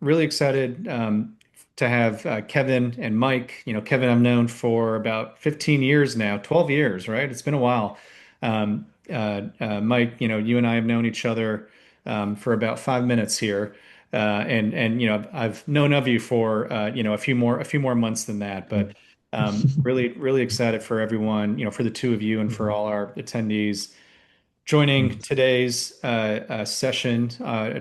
really excited to have Kevin and Mike. Kevin, I've known for about 15 years now, 12 years, right? It's been a while. Mike, you and I have known each other for about 5 minutes here. And I've known of you for a few more months than that, but really, really excited for everyone, for the two of you and for all our attendees joining today's session,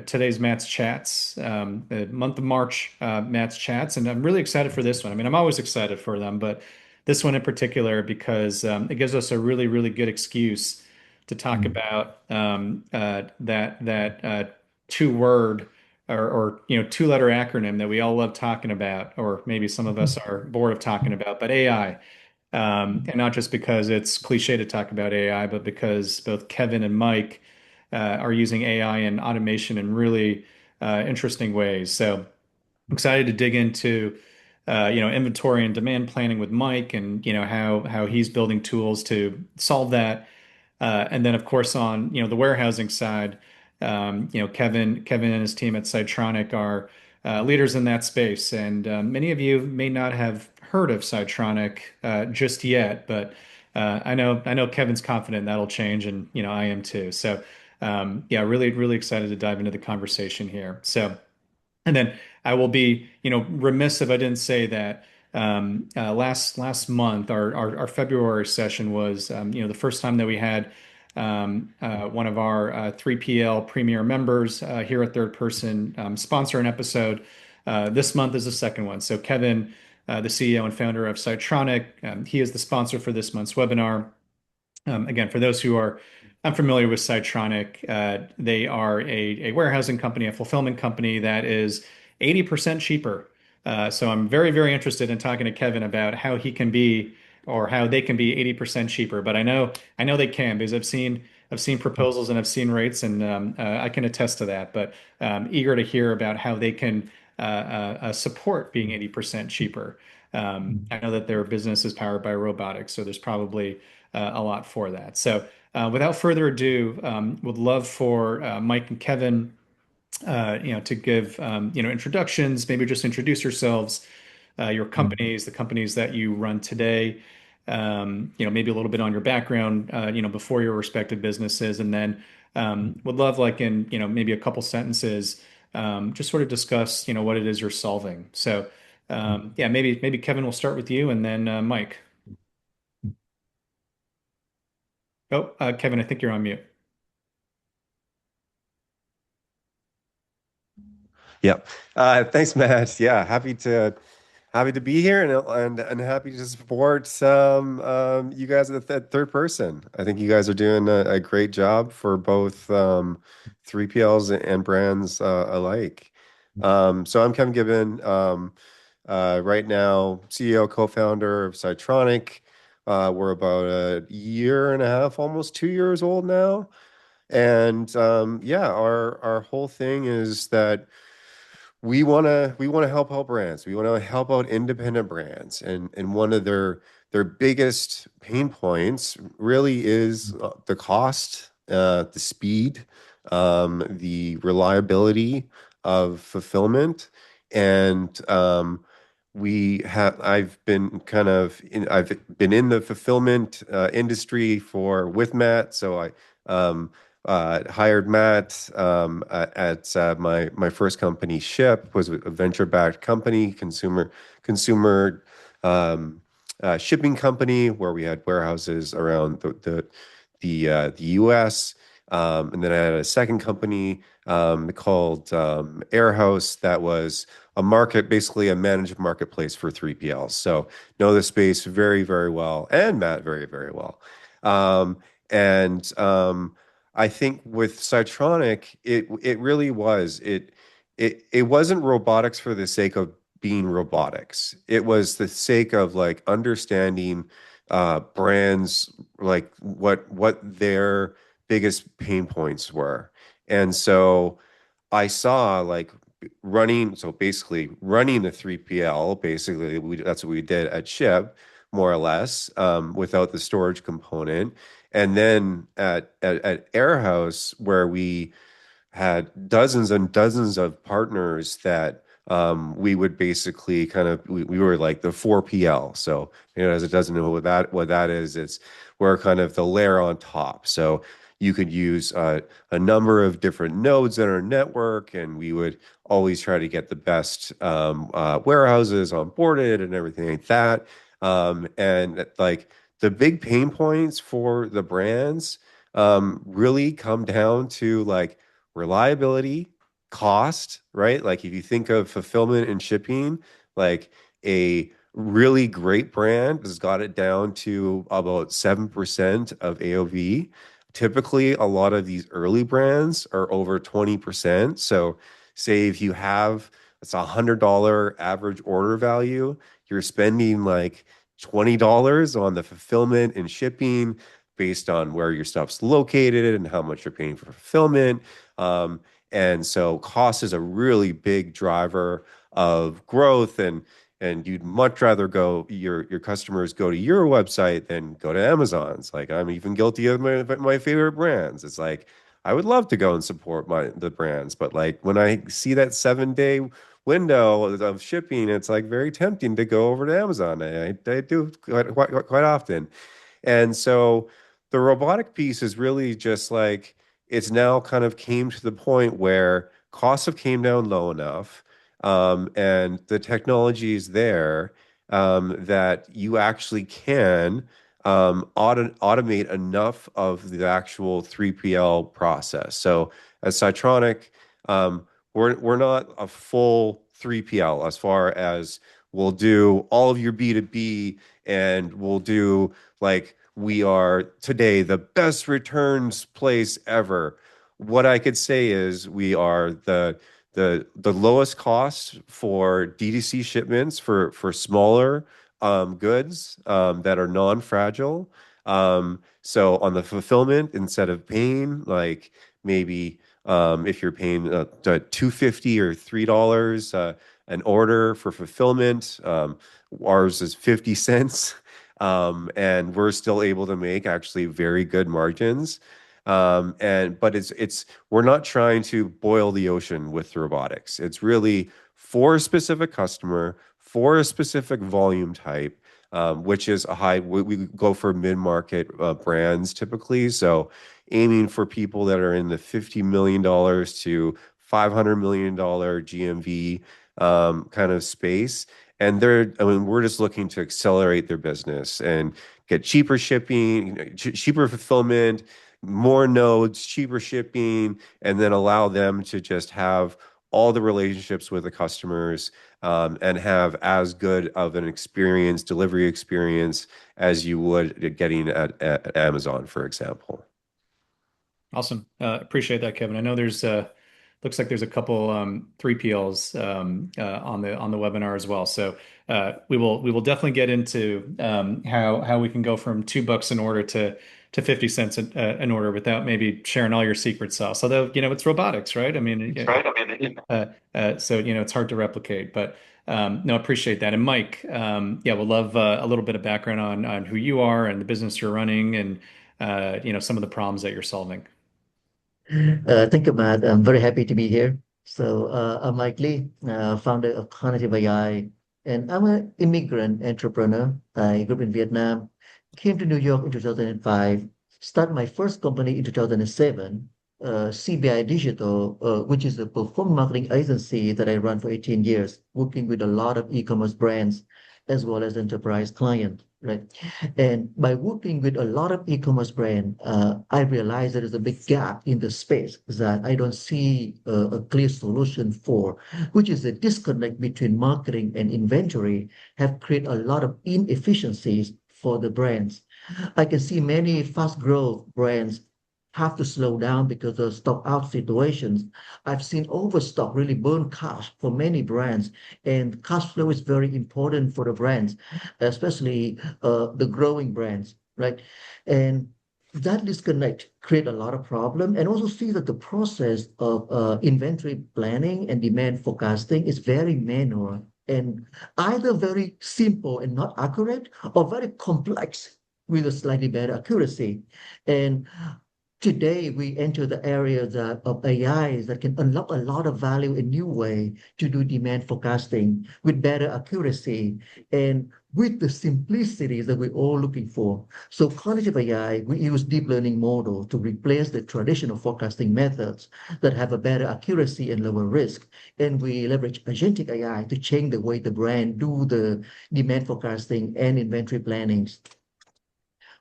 today's Matt's Chats, the month of March Matt's Chats. And I'm really excited for this one. I mean, I'm always excited for them, but this one in particular because it gives us a really, really good excuse to talk about that two-word or two-letter acronym that we all love talking about, or maybe some of us are bored of talking about, but AI. And not just because it's cliche to talk about AI, but because both Kevin and Mike are using AI and automation in really interesting ways. So excited to dig into inventory and demand planning with Mike, and how he's building tools to solve that. And then of course on the warehousing side, Kevin and his team at Cytronic are leaders in that space. And many of you may not have heard of Cytronic just yet, but I know Kevin's confident that'll change, and I am too. So yeah, really really excited to dive into the conversation here. So. And then I will be, remiss if I didn't say that last month, our February session was, the first time that we had one of our 3PL Premier members here at Third Person sponsor an episode. This month is the second one. So Kevin, the CEO and founder of Cytronic, he is the sponsor for this month's webinar. Again, for those who are unfamiliar with Cytronic, they are a warehousing company, a fulfillment company that is 80% cheaper. So I'm very, very interested in talking to Kevin about how he can be or how they can be 80% cheaper. But I know they can because I've seen proposals and I've seen rates, and I can attest to that. But eager to hear about how they can support being 80% cheaper. I know that their business is powered by robotics, so there's probably a lot for that. So, without further ado, would love for Mike and Kevin, to give introductions. Maybe just introduce yourselves, your companies, the companies that you run today. Maybe a little bit on your background, before your respective businesses, and then would love, like in maybe a couple sentences, just sort of discuss what it is you're solving. So, yeah, maybe Kevin will start with you, and then Mike. Oh, Kevin, I think you're on mute. Yep. Thanks, Matt. Yeah, happy to be here and happy to support you guys at Third Person. I think you guys are doing a great job for both 3PLs and brands alike. So I'm Kevin Gibbon. Right now, CEO, co-founder of Cytronic. We're about a year and a half, almost 2 years old now. And yeah, our whole thing is that we want to help out brands. We want to help out independent brands, and one of their biggest pain points really is the cost, the speed, the reliability of fulfillment, and I've been in the fulfillment industry for with Matt, so I hired Matt at my first company. Ship was a venture-backed company, consumer shipping company where we had warehouses around the U.S. And then I had a second company called Airhouse that was basically a managed marketplace for 3PLs. So know the space very, very well, and Matt very, very well. And I think with Cytronic, it really was it wasn't robotics for the sake of being robotics. It was the sake of like understanding brands, like what their biggest pain points were. And so I saw like basically running the 3PL, basically that's what we did at Ship, more or less, without the storage component. And then at Airhouse, where we had dozens and dozens of partners that we would basically we were like the 4PL. So, as it doesn't know what that is, we're kind of the layer on top. So you could use a number of different nodes in our network, and we would always try to get the best warehouses onboarded and everything like that. And like the big pain points for the brands really come down to like reliability, cost, right? Like if you think of fulfillment and shipping, like a really great brand has got it down to about 7% of AOV. Typically, a lot of these early brands are over 20%. So, say if you have it's $100 average order value, you're spending like $20 on the fulfillment and shipping based on where your stuff's located and how much you're paying for fulfillment. Um, and so cost is a really big driver of growth, and you'd much rather your customers go to your website than go to Amazon's. Like I'm even guilty of my favorite brands. It's like I would love to go and support the brands, but like when I see that 7 day window of shipping, it's like very tempting to go over to Amazon. I do quite often. And so the robotic piece is really just like it's now kind of came to the point where costs have came down low enough, and the technology is there, that you actually can automate enough of the actual 3PL process. So at Cytronic, we're not a full 3PL as far as we'll do all of your B2B, and we'll do like we are today the best returns place ever. What I could say is we are the lowest cost for DTC shipments for smaller goods that are non-fragile. So on the fulfillment, instead of paying like maybe if you're paying 250 or $3 an order for fulfillment, ours is 50 cents. And we're still able to make actually very good margins. But it's we're not trying to boil the ocean with robotics. It's really for a specific customer, for a specific volume type, which is a high. We go for mid-market brands typically. So aiming for people that are in the $50 million to $500 million GMV kind of space. And I mean, we're just looking to accelerate their business and get cheaper shipping, cheaper fulfillment, more nodes, cheaper shipping, and then allow them to just have all the relationships with the customers, and have as good of an experience, delivery experience as you would getting at Amazon, for example. Awesome. Appreciate that, Kevin. I know there's looks like there's a couple 3PLs on the webinar as well. So we will definitely get into how we can go from $2 an order to 50 cents an order without maybe sharing all your secret sauce. Although, it's robotics, right? I mean, Right. I mean, so it's hard to replicate, but no, appreciate that. And Mike, yeah, we'll love a little bit of background on who you are and the business you're running, and some of the problems that you're solving. Thank you, Matt. I'm very happy to be here. I'm Mike Lee, founder of Conative AI, and I'm an immigrant entrepreneur. I grew up in Vietnam, came to New York in 2005, started my first company in 2007, CBI Digital, which is a performance marketing agency that I run for 18 years, working with a lot of e-commerce brands as well as enterprise clients, right? And by working with a lot of e-commerce brand, I realized there is a big gap in the space that I don't see a clear solution for, which is the disconnect between marketing and inventory have created a lot of inefficiencies for the brands. I can see many fast growth brands have to slow down because of stock out situations. I've seen overstock really burn cash for many brands, and cash flow is very important for the brands, especially the growing brands, right? And that disconnect create a lot of problem, and also see that the process of inventory planning and demand forecasting is very manual and either very simple and not accurate or very complex with a slightly better accuracy. And today we enter the area that, of AI that can unlock a lot of value in new way to do demand forecasting with better accuracy and with the simplicity that we're all looking for. So Conative AI, we use deep learning model to replace the traditional forecasting methods that have a better accuracy and lower risk. And we leverage agentic AI to change the way the brand do the demand forecasting and inventory plannings.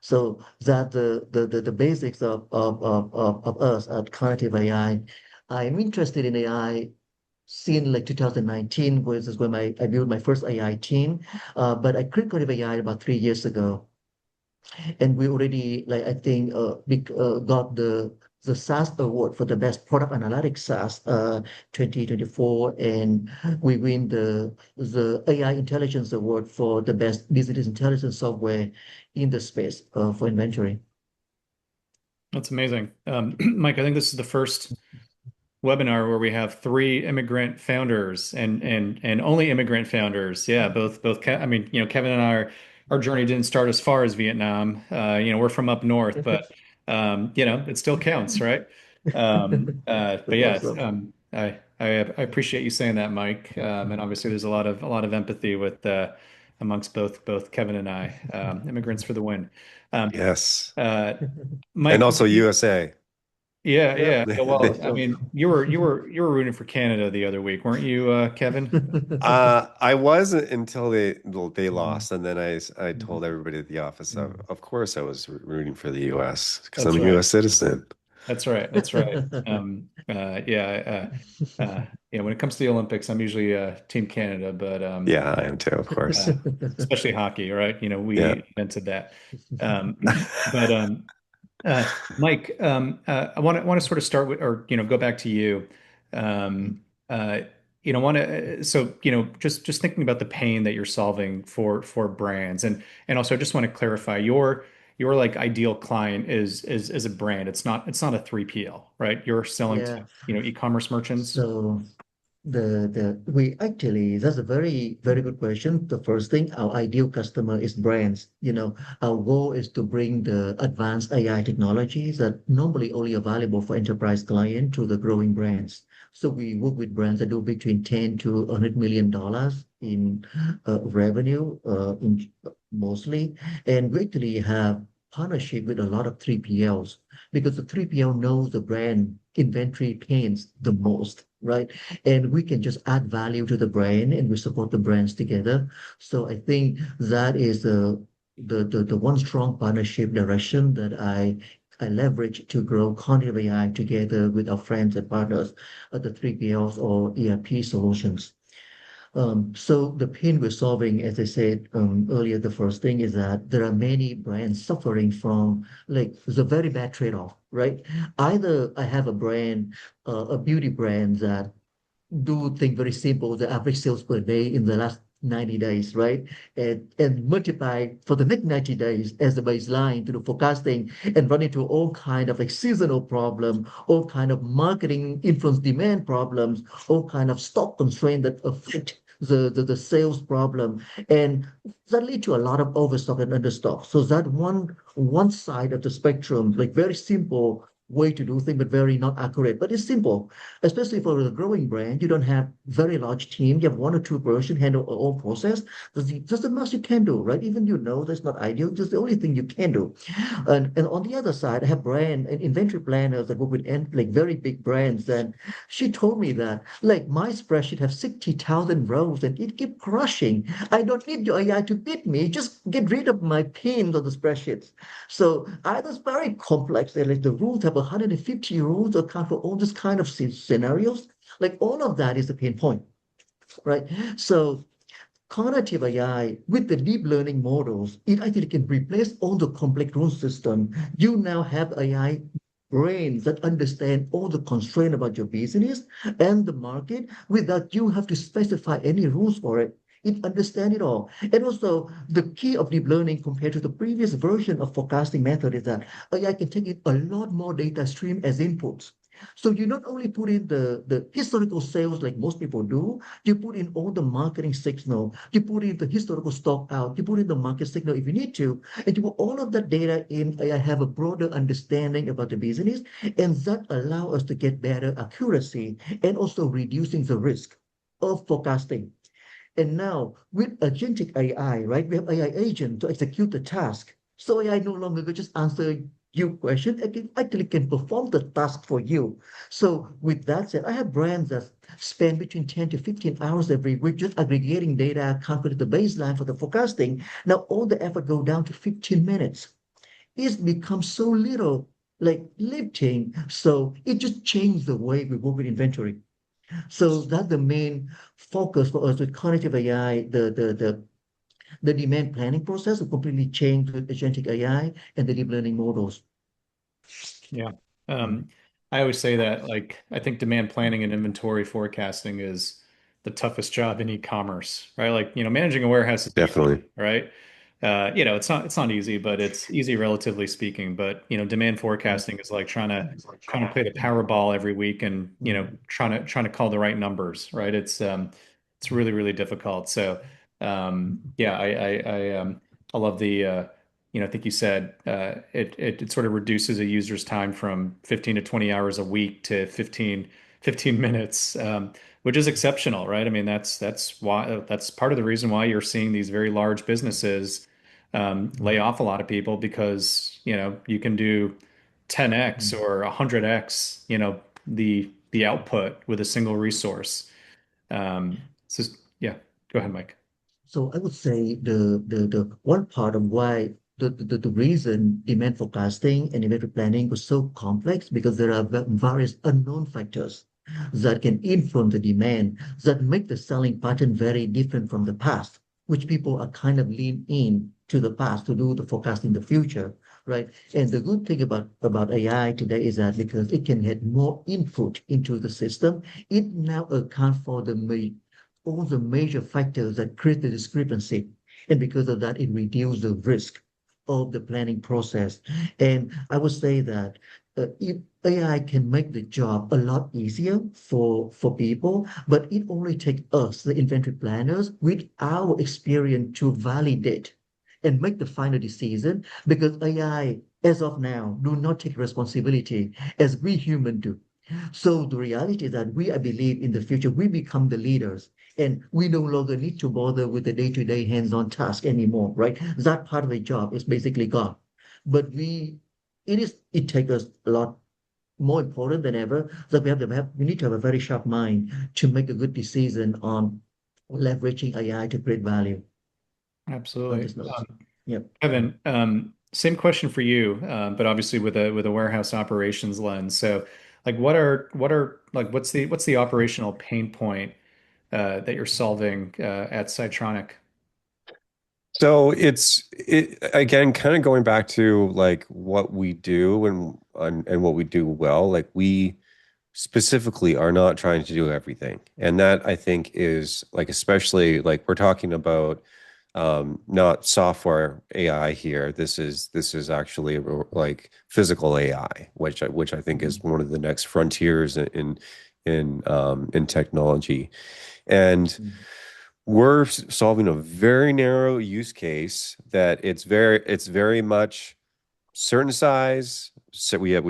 So that the basics of us at Conative AI. I'm interested in AI since like 2019, which is when I built my first AI team. But I created Conative AI about 3 years ago, and we already like I think got the SaaS award for the best product analytics SaaS 2024, and we win the AI intelligence award for the best business intelligence software in the space for inventory. That's amazing. Mike, I think this is the first webinar where we have three immigrant founders and only immigrant founders. Yeah, both. I mean, Kevin and I, our journey didn't start as far as Vietnam. We're from up north, but it still counts, right? But That's yeah, awesome. I appreciate you saying that, Mike. And obviously, there's a lot of empathy with amongst both Kevin and I. Immigrants for the win. Um, Yes. uh, And Mike, also USA. yeah, Yep. yeah. Well, I So mean, you were rooting for Canada the other week, weren't you, Kevin? I wasn't until they Mhm, lost, and then I mhm, told everybody at the office, mhm. of course I was rooting for the U.S. because I'm That's a right. U.S. citizen. That's right. That's right. Yeah. When it comes to the Olympics, I'm usually Team Canada, but Yeah, I am too, of uh, course. especially hockey, right? Yeah. We invented that. But Mike, I want to sort of start with, or go back to you. Um, uh, want to so just thinking about the pain that you're solving for brands, and also I just want to clarify your like ideal client is a brand. It's not a 3PL, right? You're selling to Yeah. e-commerce merchants. So the we actually that's a very good question. The first thing, our ideal customer is brands. Our goal is to bring the advanced AI technologies that normally only available for enterprise client to the growing brands. So we work with brands that do between 10 to $100 million in revenue, in mostly, and we actually have partnership with a lot of 3PLs because the 3PL knows the brand inventory pains the most, right? And we can just add value to the brand and we support the brands together. So I think that is the one strong partnership direction that I leverage to grow Content AI together with our friends and partners at the 3PLs or ERP solutions. So the pain we're solving, as I said earlier, the first thing is that there are many brands suffering from like the very bad trade-off, right? Either I have a brand, a beauty brand that do think very simple, the average sales per day in the last 90 days, right? And multiply for the next 90 days as the baseline to the forecasting and run into all kind of like seasonal problem, all kind of marketing influence demand problems, all kind of stock constraint that affect the sales problem. And that lead to a lot of overstock and understock. So that one side of the spectrum, like very simple way to do things, but very not accurate. But it's simple, especially for a growing brand. You don't have very large team. You have one or two person handle all process. That's the most you can do, right? Even that's not ideal. Just the only thing you can do. And on the other side, I have brand and inventory planners that work with like very big brands. And she told me that like my spreadsheet have 60,000 rows and it keep crushing. I don't need your AI to beat me. Just get rid of my pains on the spreadsheets. So either it's very complex. And like the rules have 150 rules to account for all this kind of scenarios. Like all of that is the pain point, right? So Conative AI with the deep learning models, it actually can replace all the complex rule system. You now have AI brains that understand all the constraint about your business and the market without you have to specify any rules for it. It understands it all. And also the key of deep learning compared to the previous version of forecasting method is that AI can take in a lot more data stream as inputs. So you not only put in the historical sales like most people do, you put in all the marketing signal, you put in the historical stock out, you put in the market signal if you need to, and you put all of that data in. I have a broader understanding about the business, and that allow us to get better accuracy and also reducing the risk of forecasting. And now with agentic AI, right, we have AI agent to execute the task. So AI no longer will just answer you question, it can actually can perform the task for you. So with that said, I have brands that spend between 10 to 15 hours every week just aggregating data, calculate the baseline for the forecasting. Now all the effort go down to 15 minutes. It's become so little like lifting. So it just changed the way we work with inventory. So that's the main focus for us with cognitive AI. The demand planning process will completely change with agentic AI and the deep learning models. Yeah. Mm, Um, I always say that, like, I think demand planning and inventory forecasting is the toughest job in e-commerce, right? Like, managing a warehouse is easy, Definitely. right? It's not easy, but it's easy relatively speaking. But, demand forecasting is like trying to play the Powerball every week and, trying to call the right numbers, right? It's really, really difficult. So, yeah, I love I think you said it sort of reduces a user's time from 15 to 20 hours a week to 15 minutes, which is exceptional, right? I mean, that's part of the reason why you're seeing these very large businesses lay off a lot of people because, you can do 10x or 100x, the output with a single resource. So yeah, go ahead, Mike. So I would say the one part of why the reason demand forecasting and inventory planning was so complex because there are various unknown factors that can influence the demand that make the selling pattern very different from the past, which people are kind of lean in to the past to do the forecast in the future, right? And the good thing about AI today is that because it can get more input into the system, it now accounts for all the major factors that create the discrepancy. And because of that, it reduces the risk of the planning process. And I would say that if AI can make the job a lot easier for people, but it only takes us, the inventory planners, with our experience to validate and make the final decision because AI, as of now, do not take responsibility as we human do. So the reality is that I believe, in the future, we become the leaders and we no longer need to bother with the day-to-day hands-on task anymore, right? That part of the job is basically gone. But it takes us a lot more important than ever that we need to have a very sharp mind to make a good decision on leveraging AI to create value on Absolutely. this note. Yep. Kevin, same question for you, but obviously with a warehouse operations lens. So, like, what's the operational pain point that you're solving at Cytronic? So again, kind of going back to like what we do and what we do well. Like we specifically are not trying to do everything, and that I think is like especially like we're talking about not software AI here. This is actually like physical AI, which I think is one of the next frontiers in technology. And we're solving a very narrow use case that it's very much certain size. So we have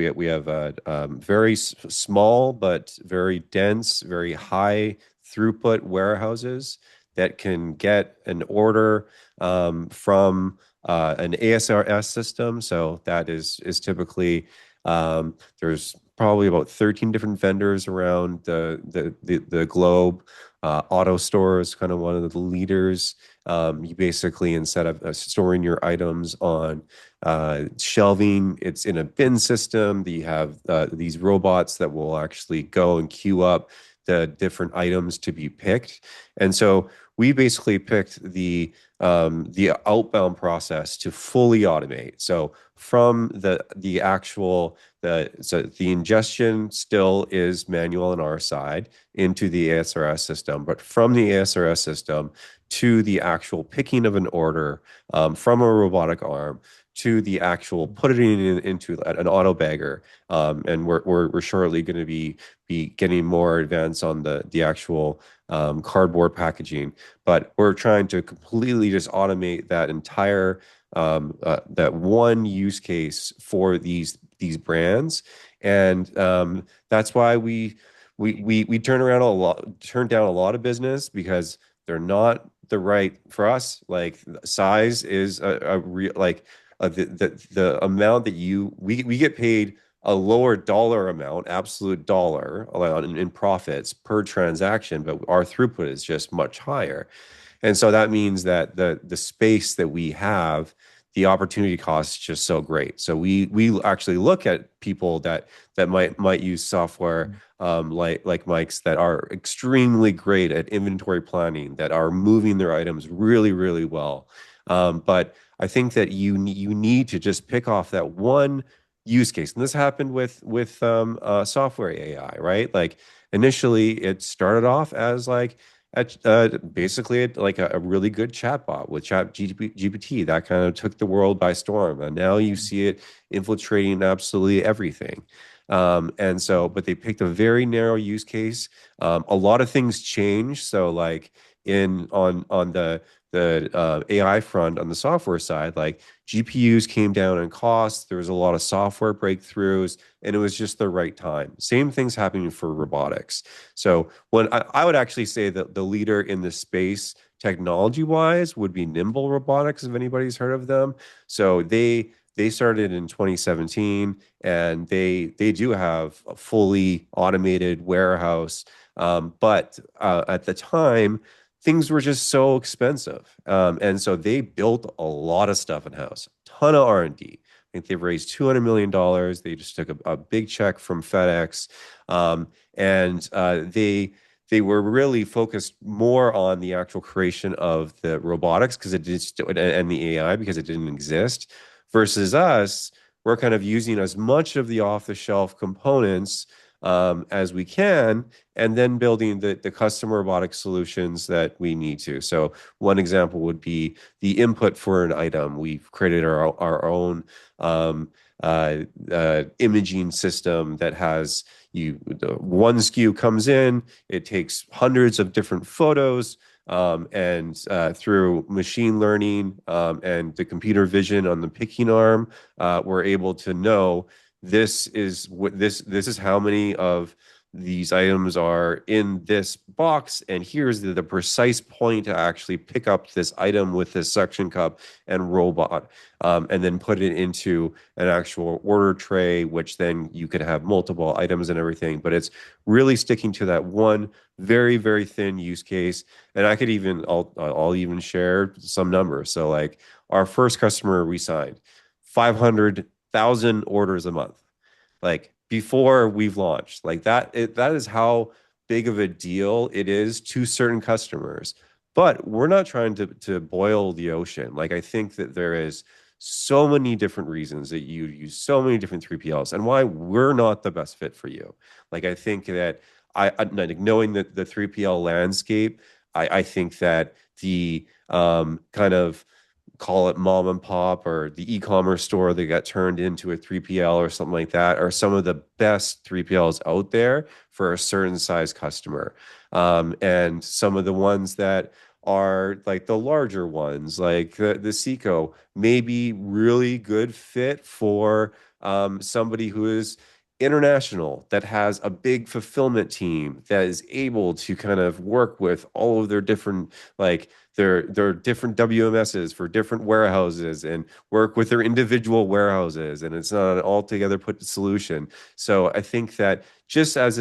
very small but very dense, very high throughput warehouses that can get an order from an ASRS system. So that is typically there's probably about 13 different vendors around the globe. AutoStore is kind of one of the leaders. You basically, instead of storing your items on shelving, it's in a bin system. You have these robots that will actually go and queue up the different items to be picked. And so we basically picked the outbound process to fully automate. So from the actual the ingestion still is manual on our side into the ASRS system, but from the ASRS system to the actual picking of an order from a robotic arm to the actual putting it into an auto bagger. And we're shortly going to be getting more advanced on the actual cardboard packaging. But we're trying to completely just automate that entire that one use case for these brands, and that's why we turn down a lot of business because they're not the right for us. Like size is a real like the amount that we get paid a lower dollar amount, absolute dollar amount in profits per transaction, but our throughput is just much higher. And so that means that the space that we have, the opportunity cost is just so great. So we actually look at people that might use software like Mike's that are extremely great at inventory planning, that are moving their items really, really well. But I think that you need to just pick off that one use case. And this happened with software AI, right? Like initially it started off as like basically like a really good chatbot with Chat GPT that kind of took the world by storm, and now you see it infiltrating absolutely everything. And so, but they picked a very narrow use case. A lot of things changed. So, like in on the AI front on the software side, like GPUs came down in cost. There was a lot of software breakthroughs, and it was just the right time. Same things happening for robotics. So when I would actually say that the leader in the space technology wise would be Nimble Robotics, if anybody's heard of them. So they started in 2017, and they do have a fully automated warehouse. But at the time, things were just so expensive, and so they built a lot of stuff in house, ton of R&D. I think they've raised $200 million. They just took a big check from FedEx, and they were really focused more on the actual creation of the robotics because it did and the AI because it didn't exist. Versus us, we're kind of using as much of the off-the-shelf components as we can, and then building the custom robotic solutions that we need to. So one example would be the input for an item. We've created our own imaging system that has one SKU comes in, it takes hundreds of different photos, and through machine learning and the computer vision on the picking arm, we're able to know this is how many of these items are in this box, and here's the precise point to actually pick up this item with this suction cup and robot, and then put it into an actual order tray, which then you could have multiple items and everything. But it's really sticking to that one very, very thin use case. And I'll even share some numbers. So like our first customer we signed, 500,000 orders a month, like before we've launched. Like that is how big of a deal it is to certain customers. But we're not trying to boil the ocean. Like I think that there is so many different reasons that you use so many different 3PLs and why we're not the best fit for you. Like I think that like knowing that the 3PL landscape, I think that the kind of call it mom and pop or the e-commerce store that got turned into a 3PL or something like that are some of the best 3PLs out there for a certain size customer. And some of the ones that are like the larger ones, like the Seco, may be really good fit for somebody who is international, that has a big fulfillment team that is able to kind of work with all of their different like their different WMSs for different warehouses and work with their individual warehouses, and it's not an altogether put solution. So I think that just as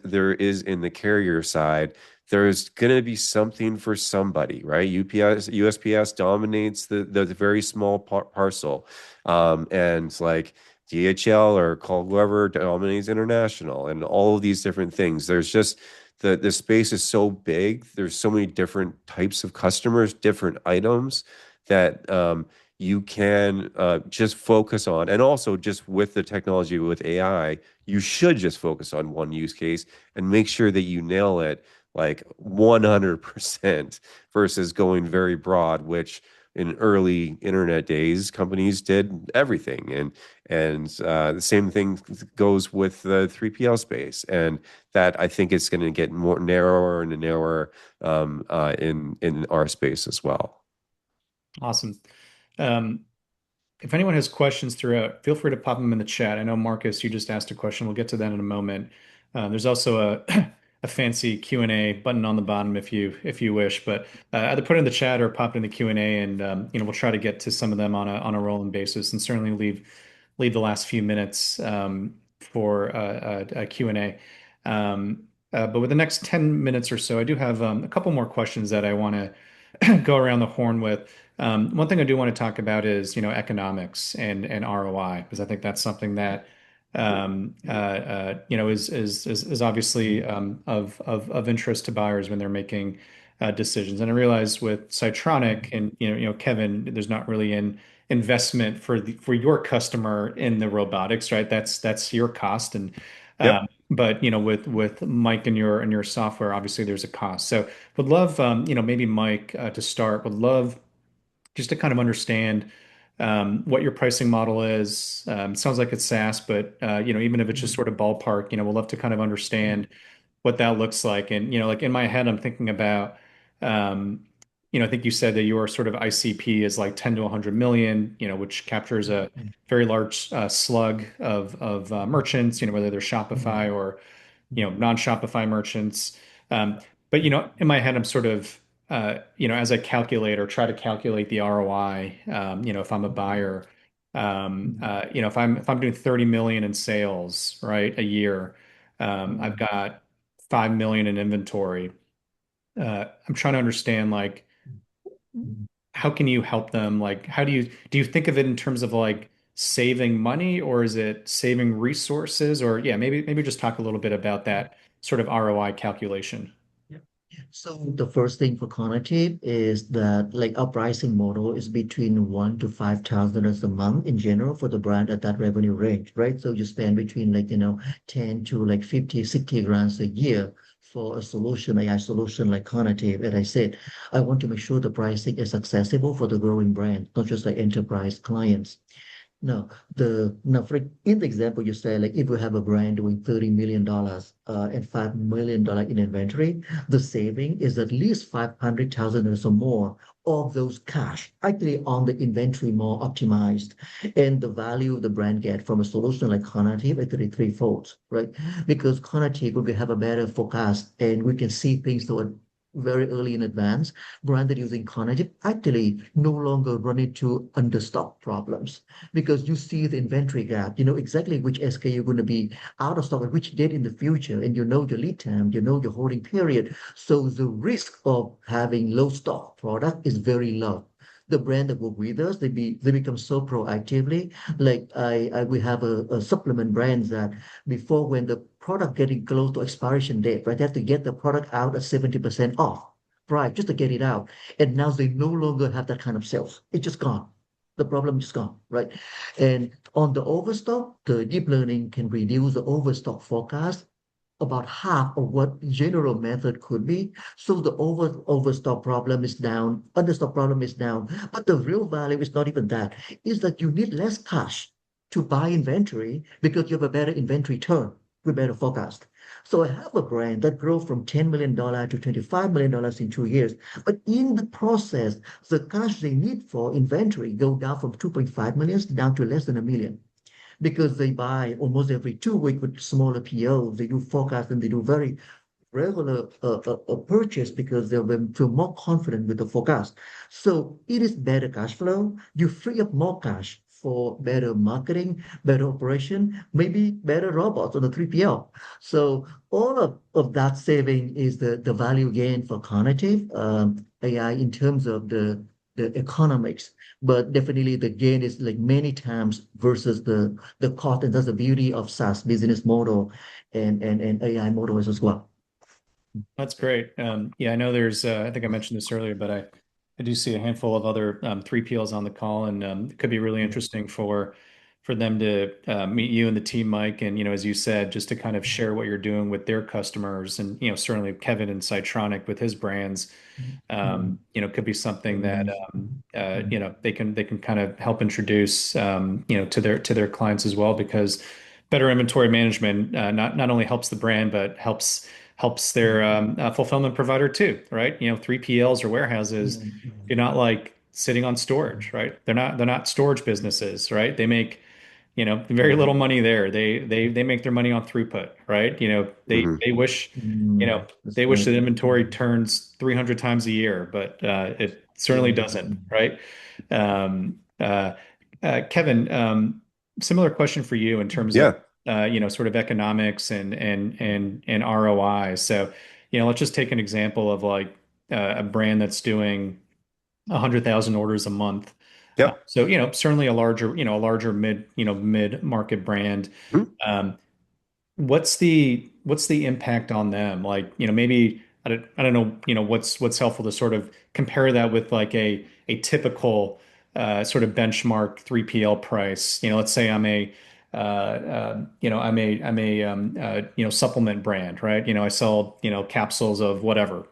there is in the carrier side, there's going to be something for somebody, right? USPS dominates the very small parcel, and like DHL or call whoever dominates international, and all of these different things. There's just the space is so big. There's so many different types of customers, different items that you can just focus on. And also just with the technology with AI, you should just focus on one use case and make sure that you nail it like 100% versus going very broad, which in early internet days, companies did everything, and the same thing goes with the 3PL space, and that I think is going to get more narrower and narrower in our space as well. Awesome. Um, if anyone has questions throughout, feel free to pop them in the chat. I know Marcus, you just asked a question. We'll get to that in a moment. There's also a a fancy Q&A button on the bottom if you wish, but either put it in the chat or pop it in the Q&A, and we'll try to get to some of them on a rolling basis, and certainly leave the last few minutes for a Q&A. But with the next 10 minutes or so, I do have a couple more questions that I want to go around the horn with. One thing I do want to talk about is, economics and ROI, because I think that's something that, is obviously of interest to buyers when they're making decisions. And I realize with Cytronic and, Kevin, there's not really an investment for your customer in the robotics, right? That's your cost. And Yep. but with Mike and your software, obviously there's a cost. So would love, maybe Mike, to start, would love just to kind of understand what your pricing model is. Sounds like it's SaaS, but even if it's just sort of ballpark, we'll love to kind of understand what that looks like. And like in my head, I'm thinking about, um, I think you said that your sort of ICP is like 10 to 100 million, which captures a very large slug of merchants, whether they're Shopify or non-Shopify merchants. Um, but in my head, I'm sort of as I calculate or try to calculate the ROI, if I'm a buyer, if I'm doing 30 million in sales, right, a year, I've got 5 million in inventory. I'm trying to understand, like, how can you help them? Like, how do you think of it in terms of like saving money, or is it saving resources? Or yeah, maybe just talk a little bit about that sort of ROI calculation. So the first thing for Conative is that like our pricing model is between 1 to 5 thousand a month in general for the brand at that revenue range, right? So you spend between 10 to like 50, 60 grants a year for a solution, AI solution like Conative. And I said, I want to make sure the pricing is accessible for the growing brand, not just like enterprise clients. No, for in the example you say, like if we have a brand doing $30 million and $5 million in inventory, the saving is at least 500,000 or more of those cash actually on the inventory more optimized, and the value the brand get from a solution like Conative actually threefold, right? Because Conative we have a better forecast and we can see things so very early in advance. Branded using Conative actually no longer run into understock problems because you see the inventory gap, you know exactly which SKU you're going to be out of stock at which date in the future, and you know your lead time, you know your holding period. So the risk of having low stock product is very low. The brand that work with us, they become so proactively. Like we have a supplement brands that before when the product getting close to expiration date, right, they have to get the product out at 70% off, right, just to get it out. And now they no longer have that kind of sales. It's just gone. The problem is gone, right? And on the overstock, the deep learning can reduce the overstock forecast about half of what general method could be. So the overstock problem is down, understock problem is down. But the real value is not even that. Is that you need less cash to buy inventory because you have a better inventory turn with better forecast. So I have a brand that grew from $10 million to $25 million in 2 years. But in the process, the cash they need for inventory go down from 2.5 million down to less than a million because they buy almost every 2 weeks with smaller POs. They do forecast and they do very regular purchase because they will feel more confident with the forecast. So it is better cash flow. You free up more cash for better marketing, better operation, maybe better robots on the 3PL. So all of that saving is the value gain for Conative AI in terms of the economics. But definitely the gain is like many times versus the cost, and that's the beauty of SaaS business model and AI models as well. That's great. Yeah, I know there's, I think I mentioned this earlier, but I do see a handful of other 3PLs on the call, and it could be really interesting for them to meet you and the team, Mike, and as you said, just to kind of share what you're doing with their customers, and certainly Kevin and Cytronic with his brands, could be something that they can kind of help introduce to their clients as well, because better inventory management not only helps the brand, but helps their fulfillment provider too, right? 3PLs or warehouses do not like sitting on storage, right? They're not storage businesses, right? They make very little money there. They make their money on throughput, right? They Hmm. they wish, That's they wish right. that inventory turns 300 times a year, but it certainly doesn't, right? Um, Kevin, similar question for you in terms of Yeah. sort of economics and ROI. So, let's just take an example of like a brand that's doing 100,000 orders a month. Yep. So, certainly a larger mid-market brand. Mhm. Um, what's the impact on them? Like, maybe I don't know, what's helpful to sort of compare that with like a typical sort of benchmark 3PL price. Let's say I'm a supplement brand, right? I sell, capsules of whatever,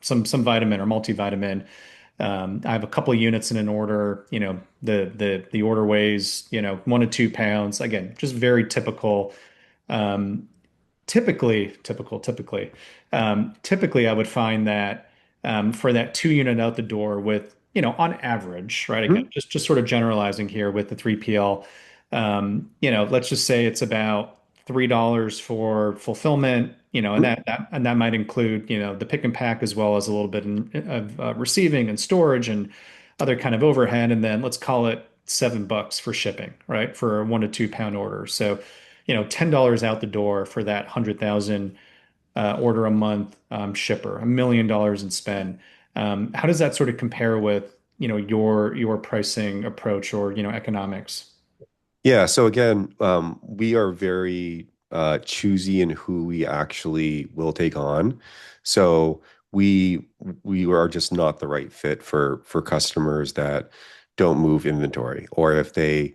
some vitamin or multivitamin. I have a couple of units in an order. The order weighs, 1 to 2 pounds. Again, just very typical. Um, typically, I would find that for that 2 unit out the door with, on average, right? Again, Mhm. just sort of generalizing here with the 3PL, let's just say it's about $3 for fulfillment, and Mhm. that might include, the pick and pack as well as a little bit of receiving and storage and other kind of overhead, and then let's call it $7 for shipping, right? For a 1 to 2 pound order. So, $10 out the door for that 100,000 order a month shipper, $1 million in spend. How does that sort of compare with, your pricing approach or, economics? Yeah, so again, we are very choosy in who we actually will take on. So we we are just not the right fit for customers that don't move inventory, or if they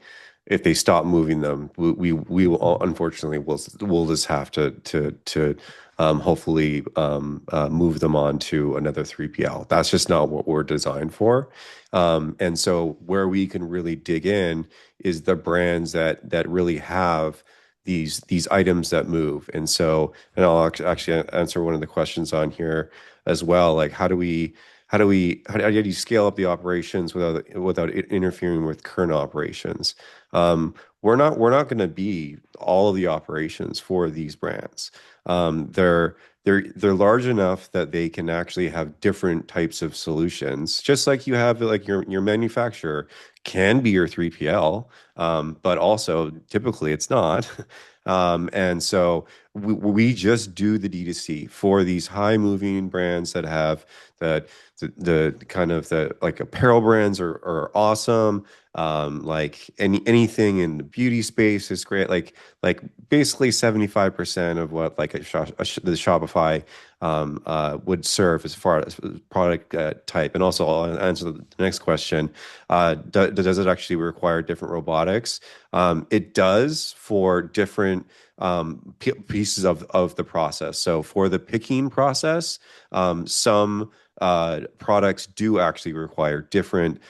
stop moving them, we will unfortunately will just have to hopefully move them on to another 3PL. That's just not what we're designed for. And so where we can really dig in is the brands that really have these items that move. And so, and I'll actually answer one of the questions on here as well. Like, how do you scale up the operations without it interfering with current operations? We're not going to be all of the operations for these brands. They're large enough that they can actually have different types of solutions, just like you have like your manufacturer can be your 3PL, but also typically it's not. And so we just do the D2C for these high moving brands that have that the kind of the like apparel brands are awesome. Like anything in the beauty space is great. Like basically 75% of what like the Shopify would serve as far as product type. And also, I'll answer the next question. Does it actually require different robotics? It does for different pieces of the process. So for the picking process, some products do actually require different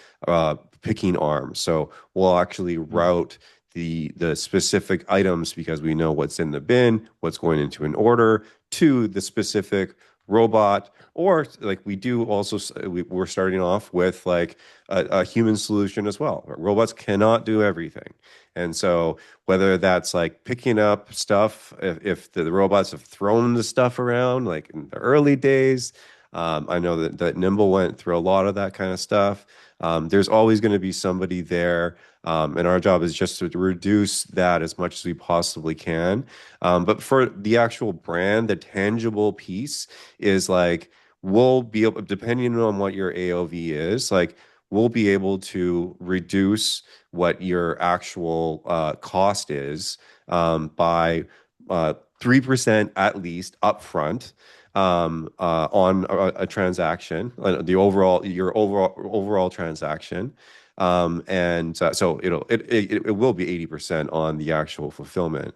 picking arms. So we'll actually route the specific items because we know what's in the bin, what's going into an order to the specific robot. Or like we do also, we're starting off with like a human solution as well. Robots cannot do everything. And so whether that's like picking up stuff, if the robots have thrown the stuff around, like in the early days, I know that Nimble went through a lot of that kind of stuff. There's always going to be somebody there. And our job is just to reduce that as much as we possibly can. But for the actual brand, the tangible piece is like, we'll be able, depending on what your AOV is, like, we'll be able to reduce what your actual cost is by 3% at least upfront on a transaction, your overall transaction. And so it will be 80% on the actual fulfillment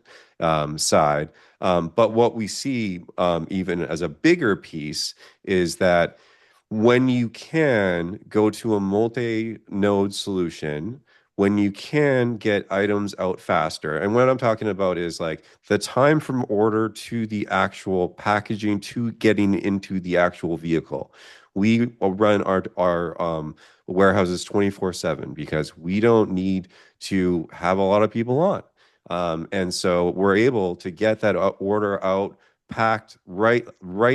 side. But what we see even as a bigger piece is that when you can go to a multi-node solution, when you can get items out faster, and what I'm talking about is like the time from order to the actual packaging to getting into the actual vehicle. We run our warehouses 24/7 because we don't need to have a lot of people on. And so we're able to get that order out packed right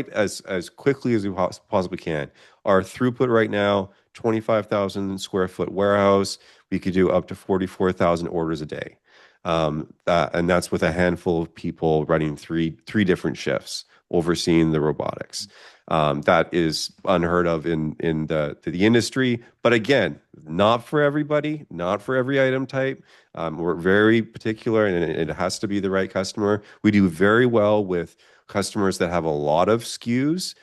as quickly as we possibly can. Our throughput right now, 25,000 square foot warehouse, we could do up to 44,000 orders a day. And that's with a handful of people running three different shifts overseeing the robotics. That is unheard of in the industry. But again, not for everybody, not for every item type. We're very particular, and it has to be the right customer. We do very well with customers that have a lot of SKUs,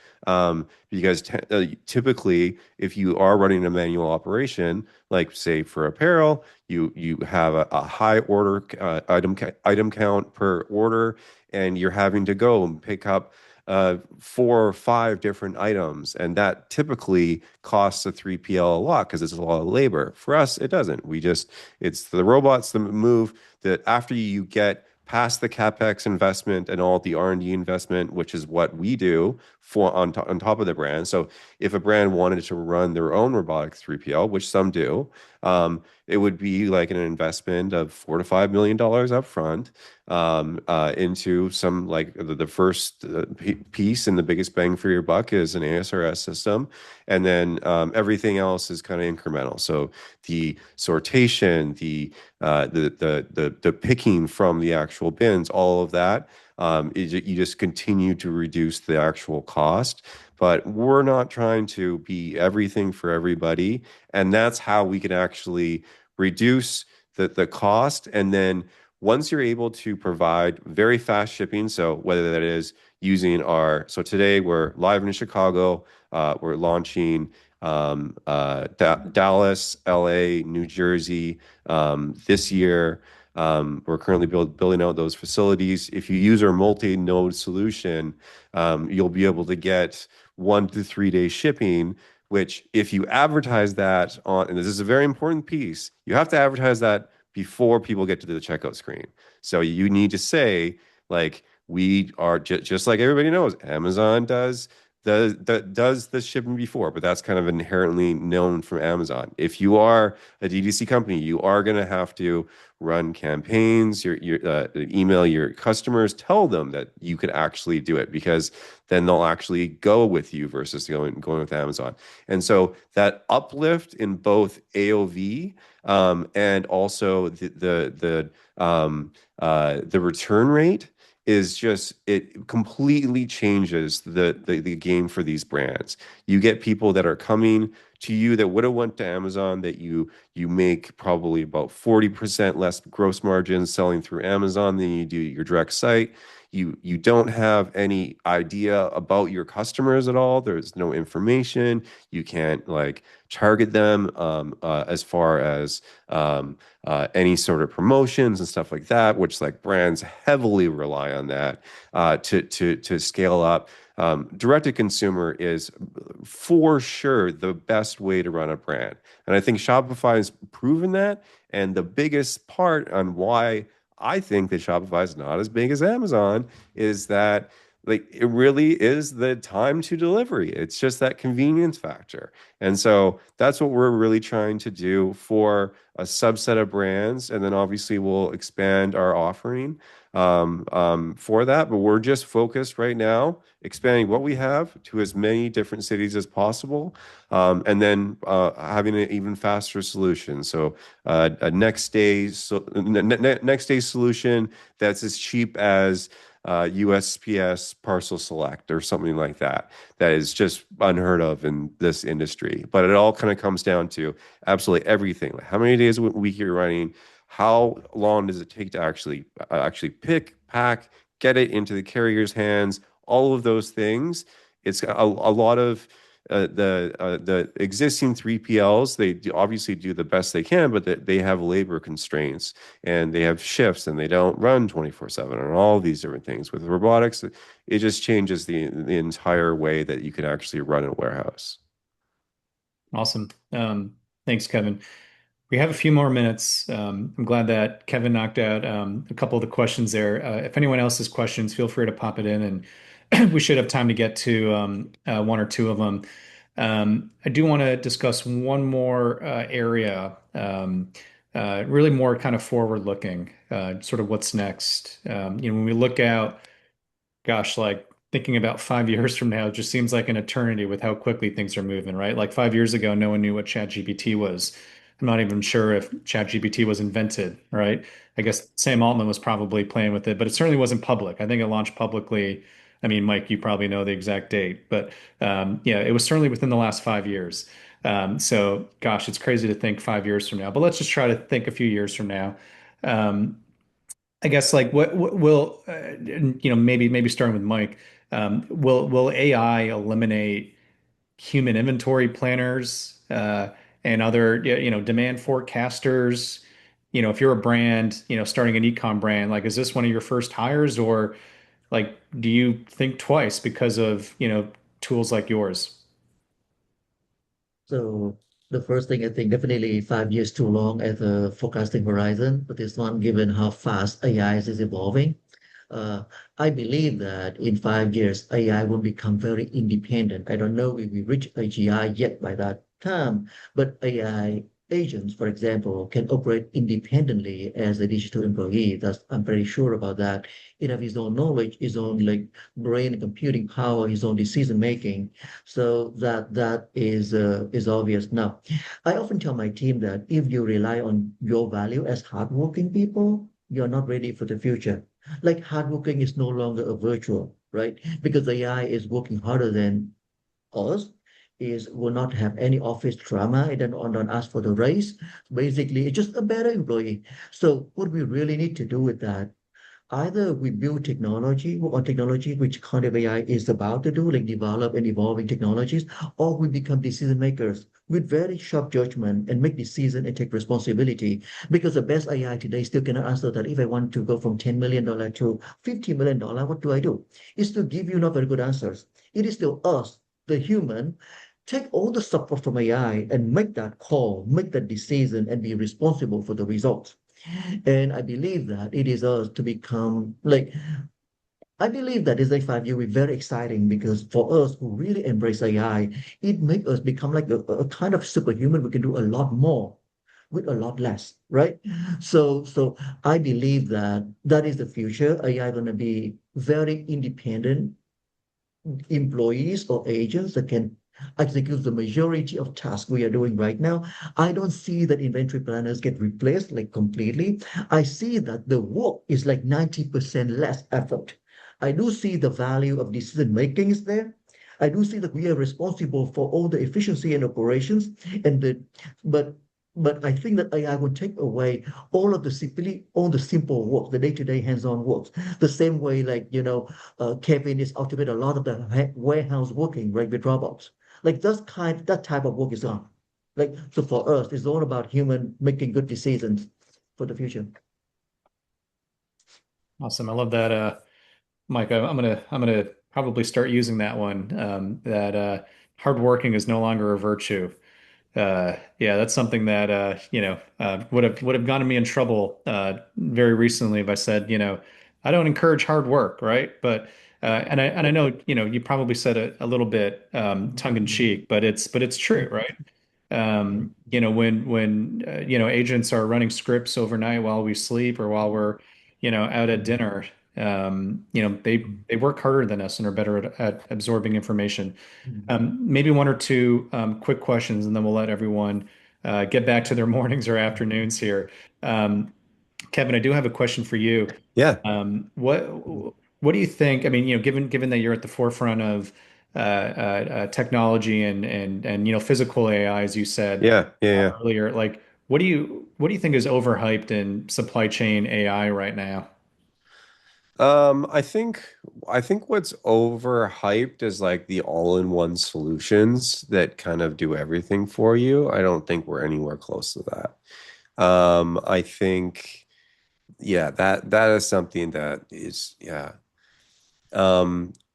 because typically, if you are running a manual operation, like say for apparel, you have a high order item count per order, and you're having to go and pick up 4 or 5 different items, and that typically costs a 3PL a lot because it's a lot of labor. For us, it doesn't. It's the robots that move that after you get past the capex investment and all the R&D investment, which is what we do for on top of the brand. So if a brand wanted to run their own robotics 3PL, which some do, it would be like an investment of $4 to $5 million up front, into some like the first piece and the biggest bang for your buck is an ASRS system. And then everything else is kind of incremental. So the sortation, the picking from the actual bins, all of that, you just continue to reduce the actual cost. But we're not trying to be everything for everybody, and that's how we can actually reduce the cost. And then once you're able to provide very fast shipping, so whether that is using so today we're live in Chicago, we're launching Dallas, LA, New Jersey this year. We're currently building out those facilities. If you use our multi-node solution, you'll be able to get 1 to 3 day shipping, which if you advertise that on, and this is a very important piece, you have to advertise that before people get to the checkout screen. So you need to say, like, we are just like everybody knows, Amazon does the shipping before, but that's kind of inherently known from Amazon. If you are a DTC company, you are going to have to run campaigns, your email your customers, tell them that you could actually do it, because then they'll actually go with you versus going with Amazon. And so that uplift in both AOV, and also the return rate is just, it completely changes the game for these brands. You get people that are coming to you that would have went to Amazon, that you make probably about 40% less gross margins selling through Amazon than you do your direct site. You don't have any idea about your customers at all. There's no information. You can't like target them as far as any sort of promotions and stuff like that, which like brands heavily rely on that to scale up. Direct to consumer is for sure the best way to run a brand. And I think Shopify has proven that. And the biggest part on why I think that Shopify is not as big as Amazon is that like it really is the time to delivery. It's just that convenience factor. And so that's what we're really trying to do for a subset of brands. And then obviously we'll expand our offering for that. But we're just focused right now, expanding what we have to as many different cities as possible. And then having an even faster solution. So a next day solution that's as cheap as USPS Parcel Select or something like that. That is just unheard of in this industry. But it all kind of comes down to absolutely everything. Like how many days a week you're running, how long does it take to actually pick, pack, get it into the carrier's hands, all of those things. It's a lot of the existing 3PLs, obviously do the best they can, but they have labor constraints and they have shifts and they don't run 24/7 and all these different things. With robotics, it just changes the entire way that you can actually run a warehouse. Awesome. Thanks, Kevin. We have a few more minutes. I'm glad that Kevin knocked out a couple of the questions there. If anyone else has questions, feel free to pop it in, and we should have time to get to one or two of them. I do want to discuss one more area, really more kind of forward-looking, sort of what's next. When we look out, gosh, like thinking about 5 years from now, it just seems like an eternity with how quickly things are moving, right? Like 5 years ago, no one knew what ChatGPT was. I'm not even sure if ChatGPT was invented, right? I guess Sam Altman was probably playing with it, but it certainly wasn't public. I think it launched publicly. I mean, Mike, you probably know the exact date, but yeah, it was certainly within the last 5 years. So, gosh, it's crazy to think 5 years from now, but let's just try to think a few years from now. Um, I guess like what will maybe starting with Mike, will AI eliminate human inventory planners and other demand forecasters? If you're a brand, starting an ecom brand, like is this one of your first hires, or like do you think twice because of tools like yours? So the first thing I think definitely 5 years too long as a forecasting horizon, but this one given how fast AI is evolving. Uh, I believe that in 5 years, AI will become very independent. I don't know if we reach AGI yet by that time, but AI agents, for example, can operate independently as a digital employee. That's, I'm pretty sure about that. It have his own knowledge, his own like brain and computing power, his own decision making. So that is obvious. Now, I often tell my team that if you rely on your value as hardworking people, you're not ready for the future. Like hardworking is no longer a virtual, right? Because AI is working harder than us, is will not have any office drama. It don't ask for the raise. Basically, it's just a better employee. So what we really need to do with that, either we build technology or technology which Conative AI is about to do, like develop and evolving technologies, or we become decision makers with very sharp judgment and make decision and take responsibility. Because the best AI today still cannot answer that if I want to go from $10 million to $50 million, what do I do? It's to give you not very good answers. It is still us, the human, take all the support from AI and make that call, make that decision, and be responsible for the results. And I believe that it is us to become like, I believe that this next 5 year will be very exciting because for us who really embrace AI, it makes us become like a kind of superhuman. We can do a lot more with a lot less, right? So I believe that that is the future. AI going to be very independent employees or agents that can execute the majority of tasks we are doing right now. I don't see that inventory planners get replaced like completely. I see that the work is like 90% less effort. I do see the value of decision making is there. I do see that we are responsible for all the efficiency and operations and the but but I think that AI will take away all the simple work, the day-to-day hands-on work. The same way, like, Kevin is automate a lot of the warehouse working, right, with robots. Like that type of work is gone. Like, so for us, it's all about human making good decisions for the future. Awesome. I love that, Mike. I'm gonna probably start using that one. That hard working is no longer a virtue. Yeah, that's something that would have gotten me in trouble very recently if I said, I don't encourage hard work, right? But and I know, you probably said it a little bit tongue in cheek, but it's true, right? When agents are running scripts overnight while we sleep or while we're out at dinner, they work harder than us and are better at absorbing information. Maybe one or two quick questions, and then we'll let everyone get back to their mornings or afternoons here. Um, Kevin, I do have a question for you. Yeah, What do you think? I mean, given that you're at the forefront of technology and physical AI, as you said yeah, yeah, yeah. earlier, like what do you think is overhyped in supply chain AI right now? I think what's overhyped is like the all-in-one solutions that kind of do everything for you. I don't think we're anywhere close to that. I think, yeah, that is something that is, yeah.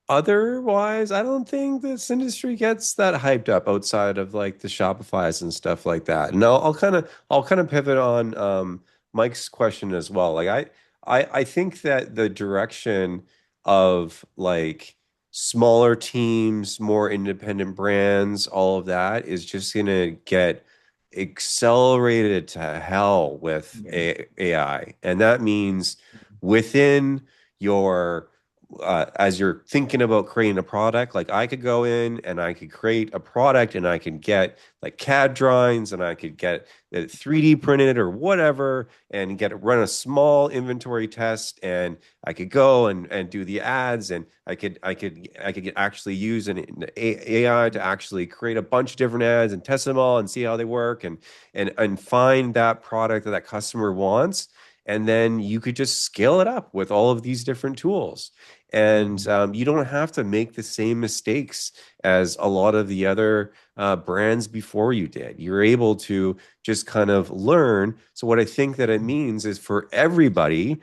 Otherwise, I don't think this industry gets that hyped up outside of like the Shopify's and stuff like that. And I'll kind of pivot on Mike's question as well. Like I think that the direction of like smaller teams, more independent brands, all of that is just gonna get accelerated to hell with Yeah. AI. And that means within your as you're thinking about creating a product, like I could go in and I could create a product and I can get like CAD drawings and I could get it 3D printed or whatever and get run a small inventory test and I could go and do the ads and actually use an AI to actually create a bunch of different ads and test them all and see how they work and find that product that that customer wants. And then you could just scale it up with all of these different tools. And Mhm. you don't have to make the same mistakes as a lot of the other brands before you did. You're able to just kind of learn. So what I think that it means is for everybody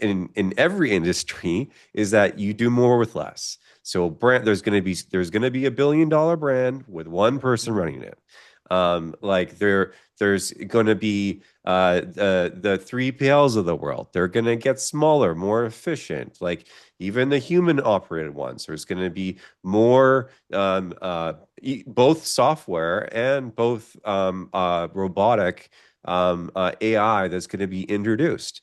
in every industry is that you do more with less. So brand there's going to be $1 billion brand with one person Mhm. running it. There's going to be the 3PLs of the world. They're going to get smaller, more efficient. Like even the human operated ones, there's going to be more both software and both robotic AI that's going to be introduced,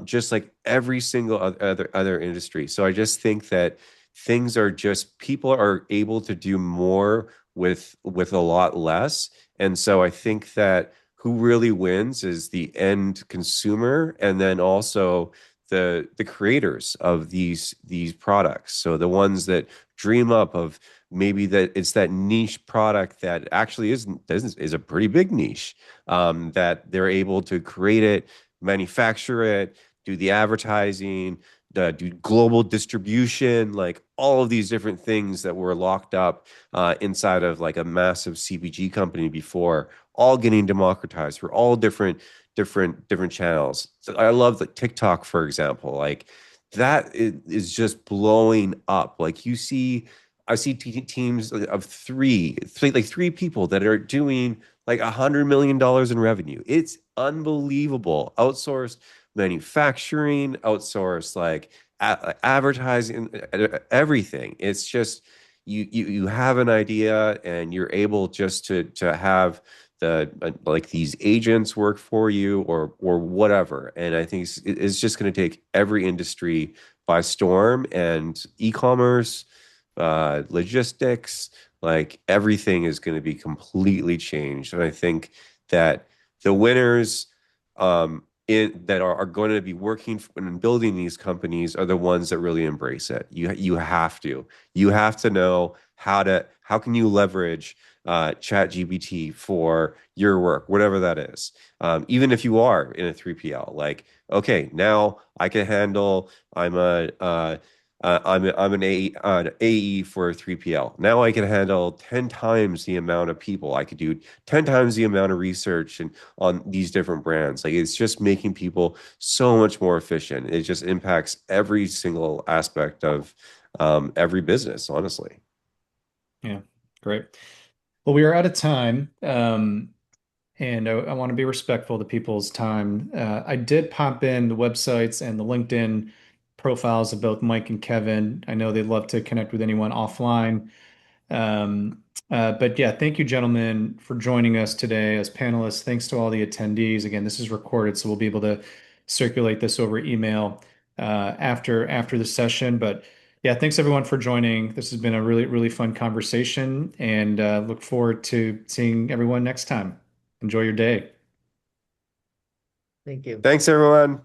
just like every single other industry. So I just think that things are just people are able to do more with a lot less. And so I think that who really wins is the end consumer and then also the creators of these products. So the ones that dream up of maybe that it's that niche product that actually is a pretty big niche, that they're able to create it, manufacture it, do the advertising, do global distribution, like all of these different things that were locked up inside of like a massive CPG company before, all getting democratized for all different channels. So I love the TikTok, for example. Like that is just blowing up. Like I see teams of like three people that are doing like $100 million in revenue. It's unbelievable. Outsourced manufacturing, outsourced like advertising, everything. It's just you have an idea and you're able just to have like these agents work for you or whatever. And I think it's just going to take every industry by storm and e-commerce, logistics, like everything is going to be completely changed. And I think that the winners that are going to be working and building these companies are the ones that really embrace it. You have to. You have to know how can you leverage ChatGPT for your work, whatever that is. Even if you are in a 3PL, like, okay, now I can handle, I'm an AE for a 3PL. Now I can handle 10 times the amount of people. I could do 10 times the amount of research and on these different brands. Like it's just making people so much more efficient. It just impacts every single aspect of every business, honestly. Yeah, great. Well, we are out of time. And I want to be respectful to people's time. I did pop in the websites and the LinkedIn profiles of both Mike and Kevin. I know they'd love to connect with anyone offline. But yeah, thank you, gentlemen, for joining us today as panelists. Thanks to all the attendees. Again, this is recorded, so we'll be able to circulate this over email after the session. But yeah, thanks everyone for joining. This has been a really fun conversation, and look forward to seeing everyone next time. Enjoy your day. Thank you. Thanks, everyone.